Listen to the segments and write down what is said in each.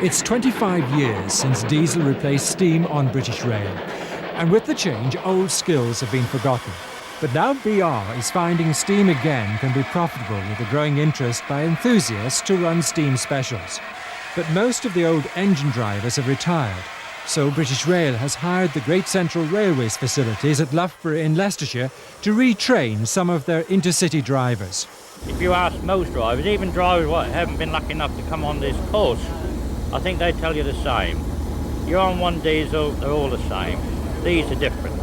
It's 25 years since diesel replaced steam on British Rail. And with the change, old skills have been forgotten. But now BR is finding steam again can be profitable with a growing interest by enthusiasts to run steam specials. But most of the old engine drivers have retired. So British Rail has hired the Great Central Railways facilities at Loughborugh in Leicestershire to retrain some of their intercity drivers. If you ask most drivers, even drivers who haven't been lucky enough to come on this course, I think they tell you the same. You're on one diesel, they're all the same. These are different.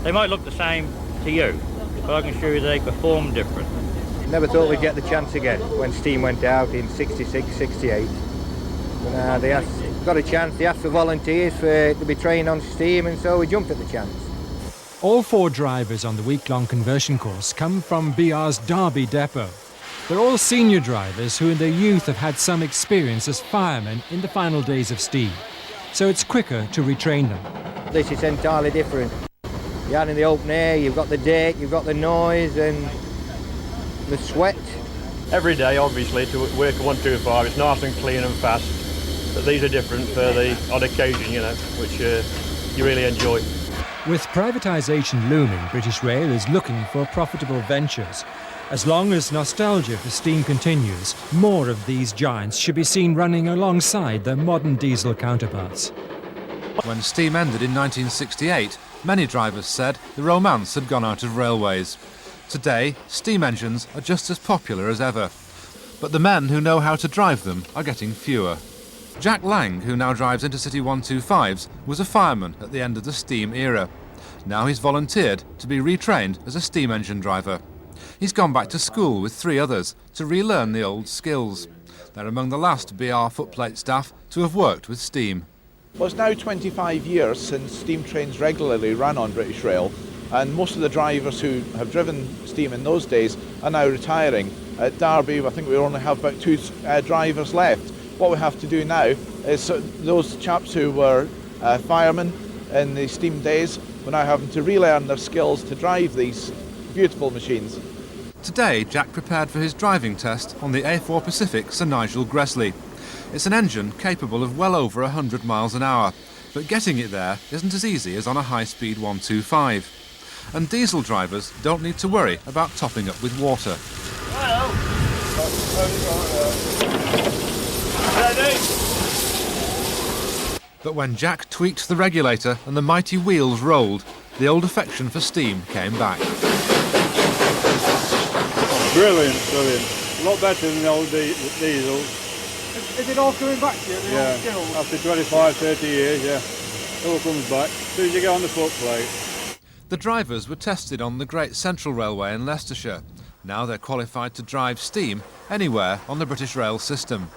They might look the same to you, but I can assure you they perform different. Never thought we'd get the chance again when steam went out in 66, 68. But, they got a chance, they asked for volunteers to be trained on steam, and so we jumped at the chance. All 4 drivers on the week-long conversion course come from BR's Derby depot. They're all senior drivers who in their youth have had some experience as firemen in the final days of steam. So it's quicker to retrain them. This is entirely different. You're out in the open air, you've got the dirt, you've got the noise and the sweat. Every day, obviously, to work a 125, it's nice and clean and fast. But these are different for the odd occasion, you know, which you really enjoy. With privatisation looming, British Rail is looking for profitable ventures. As long as nostalgia for steam continues, more of these giants should be seen running alongside their modern diesel counterparts. When steam ended in 1968, many drivers said the romance had gone out of railways. Today, steam engines are just as popular as ever. But the men who know how to drive them are getting fewer. Jack Lang, who now drives Intercity 125s, was a fireman at the end of the steam era. Now he's volunteered to be retrained as a steam engine driver. He's gone back to school with 3 others to relearn the old skills. They're among the last BR Footplate staff to have worked with steam. Well, it's now 25 years since steam trains regularly ran on British Rail, and most of the drivers who have driven steam in those days are now retiring. At Derby, I think we only have about 2 drivers left. What we have to do now is those chaps who were firemen in the steam days, we're now having to relearn their skills to drive these beautiful machines. Today, Jack prepared for his driving test on the A4 Pacific Sir Nigel Gresley. It's an engine capable of well over 100 miles an hour, but getting it there isn't as easy as on a high-speed 125. And diesel drivers don't need to worry about topping up with water. But when Jack tweaked the regulator and the mighty wheels rolled, the old affection for steam came back. Brilliant, brilliant. A lot better than the old diesel. Is it all coming back to you? Yeah, after 25, 30 years, yeah. It all comes back as soon as you get on the footplate. The drivers were tested on the Great Central Railway in Leicestershire. Now they're qualified to drive steam anywhere on the British Rail system.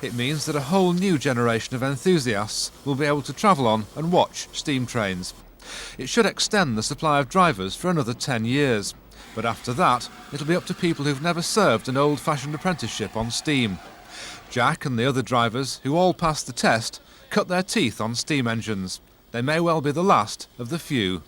It means that a whole new generation of enthusiasts will be able to travel on and watch steam trains. It should extend the supply of drivers for another 10 years. But after that, it'll be up to people who've never served an old-fashioned apprenticeship on steam. Jack and the other drivers, who all passed the test, cut their teeth on steam engines. They may well be the last of the few.